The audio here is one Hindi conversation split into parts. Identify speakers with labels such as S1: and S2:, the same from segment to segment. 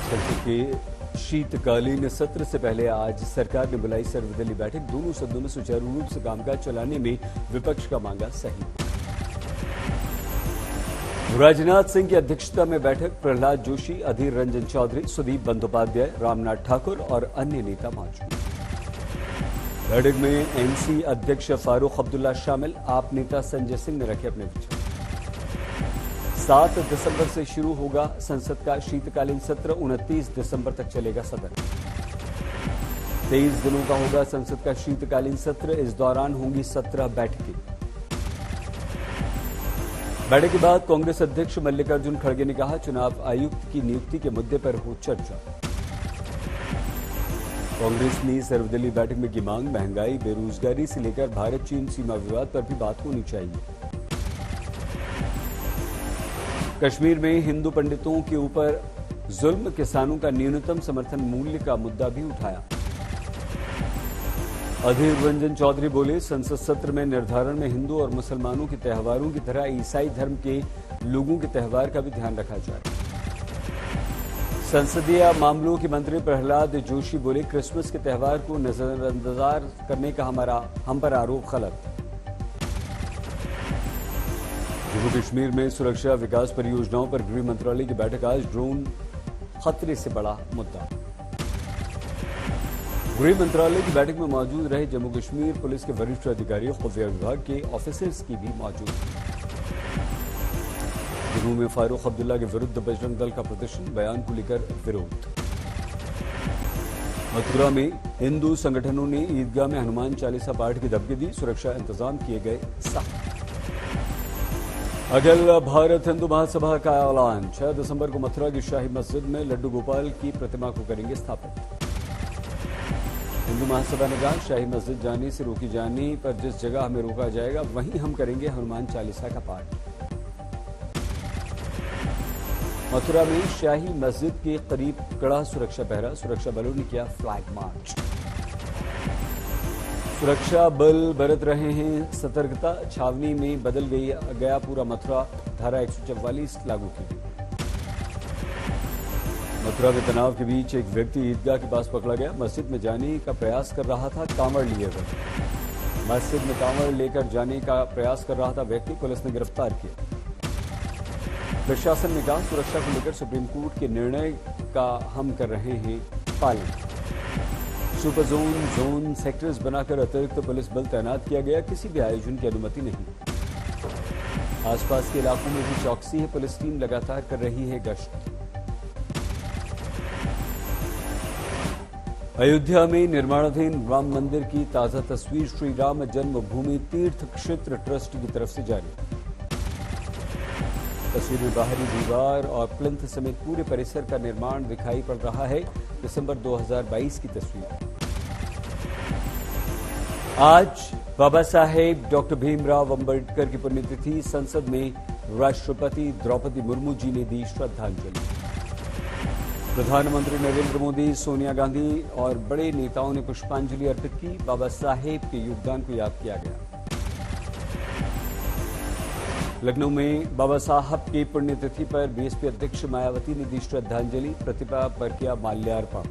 S1: संसद के शीतकालीन सत्र से पहले आज सरकार ने बुलाई सर्वदलीय बैठक। दोनों सदनों में सुचारू रूप से कामकाज चलाने में विपक्ष का मांगा सहयोग। राजनाथ सिंह की अध्यक्षता में बैठक। प्रहलाद जोशी, अधीर रंजन चौधरी, सुदीप बंदोपाध्याय, रामनाथ ठाकुर और अन्य नेता मौजूद। बैठक में एनसी अध्यक्ष फारूक अब्दुल्ला शामिल। आप नेता संजय सिंह ने रखे अपने विचार। 7 दिसंबर से शुरू होगा संसद का शीतकालीन सत्र। 29 दिसंबर तक चलेगा सदन। 23 दिनों का होगा संसद का शीतकालीन सत्र। इस दौरान होंगी 17 बैठकें। बैठक के बाद कांग्रेस अध्यक्ष मल्लिकार्जुन खड़गे ने कहा, चुनाव आयुक्त की नियुक्ति के मुद्दे पर हो चर्चा। कांग्रेस ने सर्वदलीय बैठक में की मांग। महंगाई, बेरोजगारी से लेकर भारत चीन सीमा विवाद पर भी बात होनी चाहिए। कश्मीर में हिंदू पंडितों के ऊपर जुल्म, किसानों का न्यूनतम समर्थन मूल्य का मुद्दा भी उठाया। अधीर रंजन चौधरी बोले, संसद सत्र में निर्धारण में हिंदू और मुसलमानों के त्योहारों की तरह ईसाई धर्म के लोगों के त्योहार का भी ध्यान रखा जाए। संसदीय मामलों के मंत्री प्रहलाद जोशी बोले, क्रिसमस के त्योहार को नजरअंदाज करने का हम पर आरोप गलत। जम्मू कश्मीर में सुरक्षा विकास परियोजनाओं पर गृह मंत्रालय की बैठक आज। ड्रोन खतरे से बड़ा मुद्दा। गृह मंत्रालय की बैठक में मौजूद रहे जम्मू कश्मीर पुलिस के वरिष्ठ अधिकारियों, खुफिया विभाग के ऑफिसर्स की भी मौजूद। जम्मू में फारूक अब्दुल्ला के विरुद्ध बजरंग दल का प्रदर्शन, बयान को लेकर विरोध। मथुरा में हिंदू संगठनों ने ईदगाह में हनुमान चालीसा पाठ की धमकी दी। सुरक्षा इंतजाम किए गए सख्त। अखिल भारत हिंदू महासभा का ऐलान। 6 दिसंबर को मथुरा की शाही मस्जिद में लड्डू गोपाल की प्रतिमा को करेंगे स्थापित। हिंदू महासभा ने कहा, शाही मस्जिद जाने से रोकी जाने पर जिस जगह हमें रोका जाएगा वहीं हम करेंगे हनुमान चालीसा का पाठ। मथुरा में शाही मस्जिद के करीब कड़ा सुरक्षा पहरा। सुरक्षा बलों ने किया फ्लैग मार्च। सुरक्षा बल बरत रहे हैं सतर्कता। छावनी में बदल गया पूरा मथुरा। धारा 144 लागू की गई। मथुरा में तनाव के बीच एक व्यक्ति ईदगाह के पास पकड़ा गया। मस्जिद में जाने का प्रयास कर रहा था, कांवड़ लिए हुए। मस्जिद में कांवड़ लेकर जाने का प्रयास कर रहा था व्यक्ति, पुलिस ने गिरफ्तार किया। प्रशासन ने कहा, सुरक्षा को लेकर सुप्रीम कोर्ट के निर्णय का हम कर रहे हैं पालन। सुपर जोन, जोन सेक्टर्स बनाकर अतिरिक्त पुलिस बल तैनात किया गया। किसी भी आयोजन की अनुमति नहीं। आसपास के इलाकों में भी चौकसी है। पुलिस टीम लगातार कर रही है गश्त। अयोध्या में निर्माणाधीन राम मंदिर की ताजा तस्वीर श्री राम जन्मभूमि तीर्थ क्षेत्र ट्रस्ट की तरफ से जारी। तस्वीर में बाहरी दीवार और प्लिंथ समेत पूरे परिसर का निर्माण दिखाई पड़ रहा है। दिसंबर 2022 की तस्वीर। आज बाबा साहेब डॉक्टर भीमराव अंबेडकर की पुण्यतिथि। संसद में राष्ट्रपति द्रौपदी मुर्मू जी ने दी श्रद्धांजलि। प्रधानमंत्री नरेंद्र मोदी, सोनिया गांधी और बड़े नेताओं ने पुष्पांजलि अर्पित की। बाबा साहेब के योगदान को याद किया गया। लखनऊ में बाबा साहब की पुण्यतिथि पर बीएसपी अध्यक्ष मायावती ने दी श्रद्धांजलि। प्रतिमा पर किया माल्यार्पण।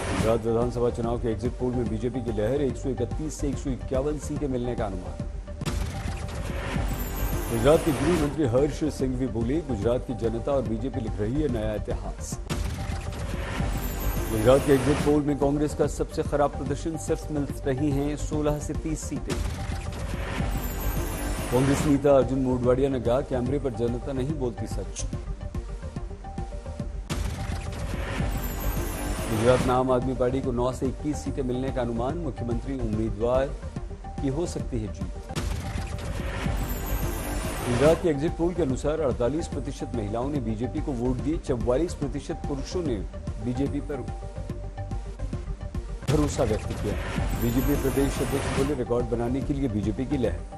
S1: गुजरात विधानसभा चुनाव के एग्जिट पोल में बीजेपी की लहर। 131 से 151 सीटें मिलने का अनुमान। गुजरात के गृह मंत्री हर्ष सिंघवी बोले, गुजरात की जनता और बीजेपी लिख रही है नया इतिहास। गुजरात के एग्जिट पोल में कांग्रेस का सबसे खराब प्रदर्शन। सिर्फ मिल रही हैं 16 से 30 सीटें। कांग्रेस नेता अर्जुन मोढवाडिया ने कहा, कैमरे पर जनता नहीं बोलती सच। गुजरात में आम आदमी पार्टी को 9 से 21 सीटें मिलने का अनुमान। मुख्यमंत्री उम्मीदवार की हो सकती है जीत। गुजरात के एग्जिट पोल के अनुसार 48% महिलाओं ने बीजेपी को वोट दिए। 44% पुरुषों ने बीजेपी पर भरोसा व्यक्त किया। बीजेपी प्रदेश अध्यक्ष बोले, रिकॉर्ड बनाने के लिए बीजेपी की लहर।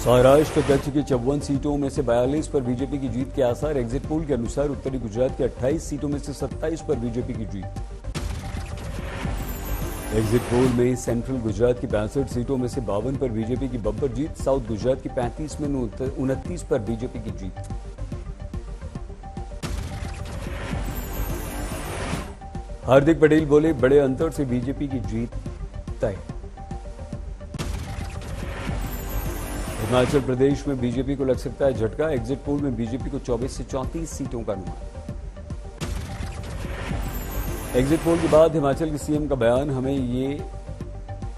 S1: सौराष्ट्र कच्छ की 54 सीटों में से 42 पर बीजेपी की जीत के आसार। एग्जिट पोल के अनुसार उत्तरी गुजरात की 28 सीटों में से 27 पर बीजेपी की जीत। एग्जिट पोल में सेंट्रल गुजरात की 65 सीटों में से 52 पर बीजेपी की बम्पर जीत, साउथ गुजरात की 35 में 29 पर बीजेपी की जीत। हार्दिक पटेल बोले, बड़े अंतर से बीजेपी की जीत तय। हिमाचल प्रदेश में बीजेपी को लग सकता है झटका, एग्जिट पोल में बीजेपी को 24 से 34 सीटों का अनुमान। एग्जिट पोल के बाद हिमाचल के सीएम का बयान, हमें ये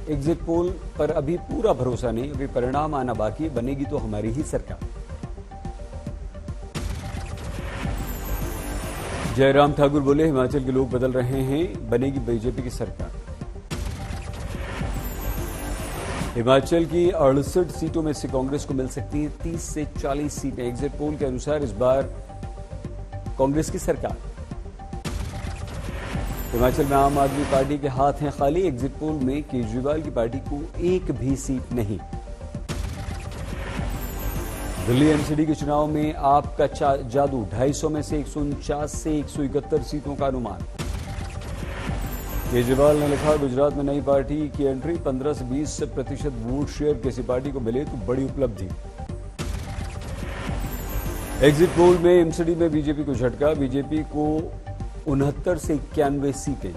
S1: एग्जिट पोल पर अभी पूरा भरोसा नहीं, अभी परिणाम आना बाकी, बनेगी तो हमारी ही सरकार। जयराम ठाकुर बोले, हिमाचल के लोग बदल रहे हैं, बनेगी बीजेपी की सरकार। हिमाचल की 68 सीटों में से कांग्रेस को मिल सकती है 30 से 40 सीटें, एग्जिट पोल के अनुसार इस बार कांग्रेस की सरकार। हिमाचल में आम आदमी पार्टी के हाथ हैं खाली, एग्जिट पोल में केजरीवाल की पार्टी को एक भी सीट नहीं। दिल्ली एमसीडी के चुनाव में आपका जादू, 250 में से 149 से 171 सीटों का अनुमान। केजरीवाल ने लिखा, गुजरात में नई पार्टी की एंट्री, 15 से 20% वोट शेयर किसी पार्टी को मिले तो बड़ी उपलब्धि। एग्जिट पोल में एमसीडी में बीजेपी को झटका, बीजेपी को 69 से 91 सीटें।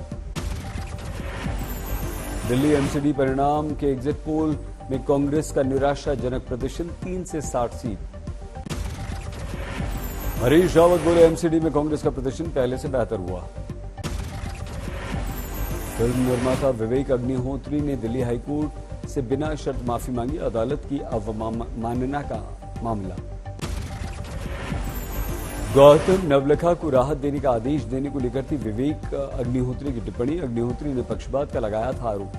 S1: दिल्ली एमसीडी परिणाम के एग्जिट पोल में कांग्रेस का निराशाजनक प्रदर्शन, 3 से 60 सीट। हरीश रावत बोले, एमसीडी में कांग्रेस का प्रदर्शन पहले से बेहतर हुआ। फिल्म निर्माता विवेक अग्निहोत्री ने दिल्ली हाईकोर्ट से बिना शर्त माफी मांगी, अदालत की अवमानना का मामला। गौतम नवलखा को राहत देने का आदेश देने को लेकर थी विवेक अग्निहोत्री की टिप्पणी, अग्निहोत्री ने पक्षपात का लगाया था आरोप।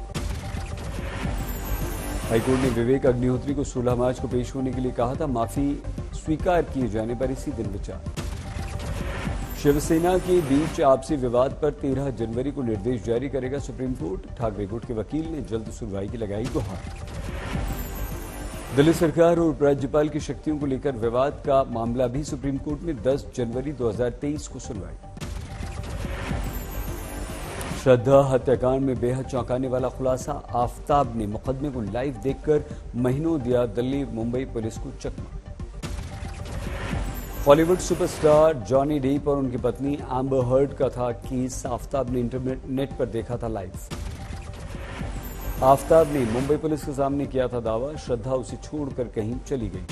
S1: हाईकोर्ट ने विवेक अग्निहोत्री को 16 मार्च को पेश होने के लिए कहा था, माफी स्वीकार किए जाने पर इसी दिन विचार। शिवसेना के बीच आपसी विवाद पर 13 जनवरी को निर्देश जारी करेगा सुप्रीम कोर्ट, ठाकरे गुट के वकील ने जल्द सुनवाई की लगाई गुहार। दिल्ली सरकार और राज्यपाल की शक्तियों को लेकर विवाद का मामला भी सुप्रीम कोर्ट में, 10 जनवरी 2023 को सुनवाई। श्रद्धा हत्याकांड में बेहद चौंकाने वाला खुलासा, आफताब ने मुकदमे को लाइव देखकर महीनों दिया दिल्ली मुंबई पुलिस को चकमा। बॉलीवुड सुपरस्टार जॉनी डेप और उनकी पत्नी एम्बर हर्ड का था केस, आफताब ने इंटरनेट पर देखा था लाइव। आफताब ने मुंबई पुलिस के सामने किया था दावा, श्रद्धा उसे छोड़कर कहीं चली गई।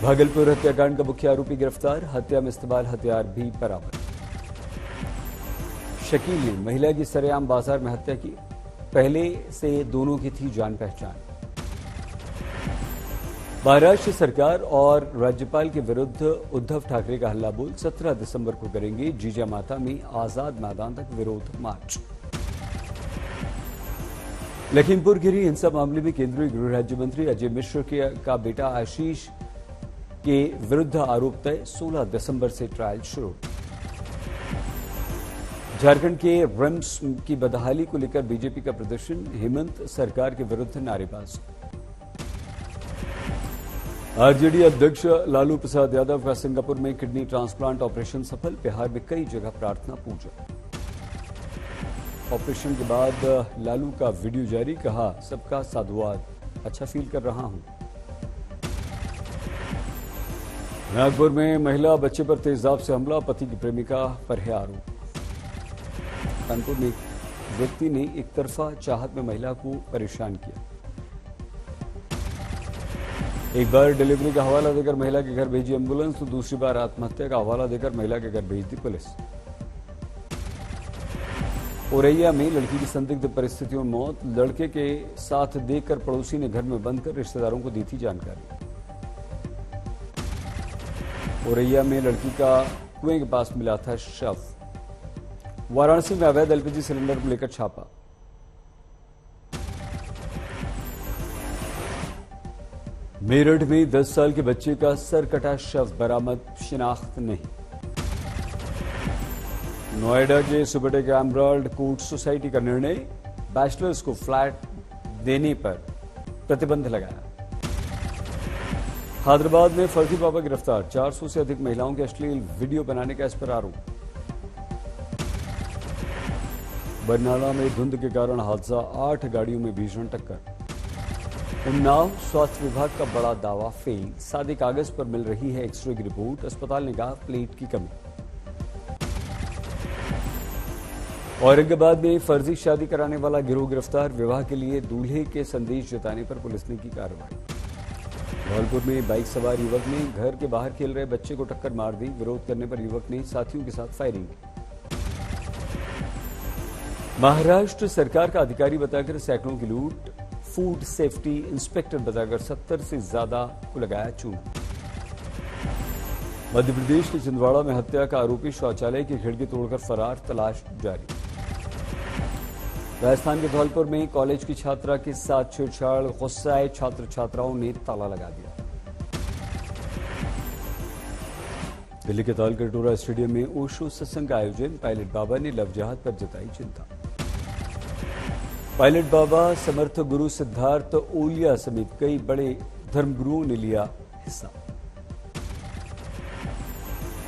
S1: भागलपुर हत्याकांड का मुख्य आरोपी गिरफ्तार, हत्या में इस्तेमाल हथियार भी बरामद। शकील ने महिला की सरेआम बाजार में हत्या की, पहले से दोनों की थी जान पहचान। महाराष्ट्र सरकार और राज्यपाल के विरुद्ध उद्धव ठाकरे का हल्ला बोल, 17 दिसंबर को करेंगे जीजा माता में आजाद मैदान तक विरोध मार्च। लखीमपुर खीरी हिंसा मामले में केंद्रीय गृह राज्य मंत्री अजय मिश्र का बेटा आशीष के विरुद्ध आरोप तय, 16 दिसंबर से ट्रायल शुरू। झारखंड के रिम्स की बदहाली को लेकर बीजेपी का प्रदर्शन, हेमंत सरकार के विरुद्ध नारेबाजी। आरजेडी अध्यक्ष लालू प्रसाद यादव का सिंगापुर में किडनी ट्रांसप्लांट ऑपरेशन सफल, बिहार में कई जगह प्रार्थना पूजा। ऑपरेशन के बाद लालू का वीडियो जारी, कहा सबका साधुवाद, अच्छा फील कर रहा हूं। नागपुर में महिला बच्चे पर तेजाब से हमला, पति की प्रेमिका पर है आरोप। कानपुर में व्यक्ति ने एक तरफा चाहत में महिला को परेशान किया। एक बार डिलीवरी का हवाला देकर महिला के घर भेजी एम्बुलेंस, तो दूसरी बार आत्महत्या का हवाला देकर महिला के घर भेज दी पुलिस। औरैया में लड़की की संदिग्ध परिस्थितियों में मौत, लड़के के साथ देखकर पड़ोसी ने घर में बंद कर रिश्तेदारों को दी थी जानकारी। औरैया में लड़की का कुएं के पास मिला था शव। वाराणसी में अवैध एलपीजी सिलेंडर को लेकर छापा। मेरठ में 10 साल के बच्चे का सर कटा शव बरामद, शिनाख्त नहीं। नोएडा के सुबटेक एमराल्ड कोर्ट सोसाइटी का निर्णय, बैचलर्स को फ्लैट देने पर प्रतिबंध लगाया। हैदराबाद में फर्जी पापा गिरफ्तार, 400 से अधिक महिलाओं के अश्लील वीडियो बनाने का इस पर आरोप। बरनाला में धुंध के कारण हादसा, 8 गाड़ियों में भीषण टक्कर। उन्नाव स्वास्थ्य विभाग का बड़ा दावा फेल, सादे कागज पर मिल रही है एक्सरे की रिपोर्ट, अस्पताल ने कहा प्लेट की कमी। औरंगाबाद में फर्जी शादी कराने वाला गिरोह गिरफ्तार, विवाह के लिए दूल्हे के संदेश जताने पर पुलिस ने की कार्रवाई। धौलपुर में बाइक सवार युवक ने घर के बाहर खेल रहे बच्चे को टक्कर मार दी, विरोध करने पर युवक ने साथियों के साथ फायरिंग की। महाराष्ट्र सरकार का अधिकारी बताकर सैकड़ों की लूट, फूड सेफ्टी इंस्पेक्टर बताकर 70 से ज्यादा को लगाया चूना। मध्य प्रदेश के छिंदवाड़ा में हत्या का आरोपी शौचालय की खिड़की तोड़कर फरार, तलाश जारी। राजस्थान के धौलपुर में कॉलेज की छात्रा के साथ छेड़छाड़, गुस्साए छात्र छात्राओं ने ताला लगा दिया। दिल्ली के तालकटोरा स्टेडियम में ओशो सत्संग का आयोजन, पायलट बाबा ने लव जिहाद पर जताई चिंता। पायलट बाबा, समर्थ गुरु सिद्धार्थ ओलिया समेत कई बड़े धर्मगुरुओं ने लिया हिस्सा।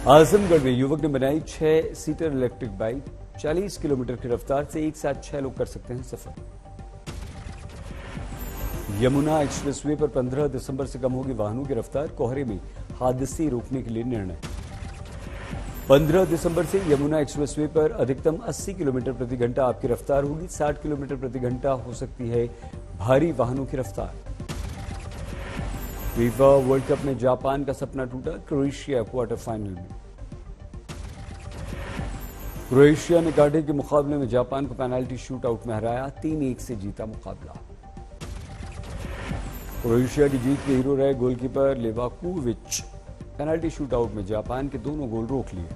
S1: आजमगढ़ में युवक ने बनाई 6 सीटर इलेक्ट्रिक बाइक, 40 किलोमीटर की रफ्तार से एक साथ 6 लोग कर सकते हैं सफर। यमुना एक्सप्रेसवे पर 15 दिसंबर से कम होगी वाहनों की रफ्तार, कोहरे में हादसे रोकने के लिए निर्णय। 15 दिसंबर से यमुना एक्सप्रेसवे पर अधिकतम 80 किलोमीटर प्रति घंटा आपकी रफ्तार होगी, 60 किलोमीटर प्रति घंटा हो सकती है भारी वाहनों की रफ्तार। फीफा वर्ल्ड कप में जापान का सपना टूटा, क्रोएशिया क्वार्टर फाइनल में। क्रोएशिया ने कांटे के मुकाबले में जापान को पेनाल्टी शूटआउट में हराया, 3-1 से जीता मुकाबला। क्रोएशिया की जीत के हीरो रहे गोलकीपर लेवाकोविच, पेनाल्टी शूटआउट में जापान के दोनों गोल रोक लिए।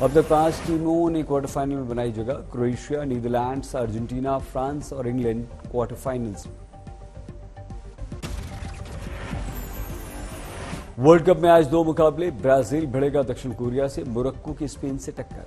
S1: अब तक 5 टीमों ने क्वार्टर फाइनल में बनाई जगह, क्रोएशिया, नीदरलैंड्स, अर्जेंटीना, फ्रांस और इंग्लैंड क्वार्टर फाइनल्स में। वर्ल्ड कप में आज 2 मुकाबले, ब्राजील भिड़ेगा दक्षिण कोरिया से, मोरक्को की स्पेन से टक्कर।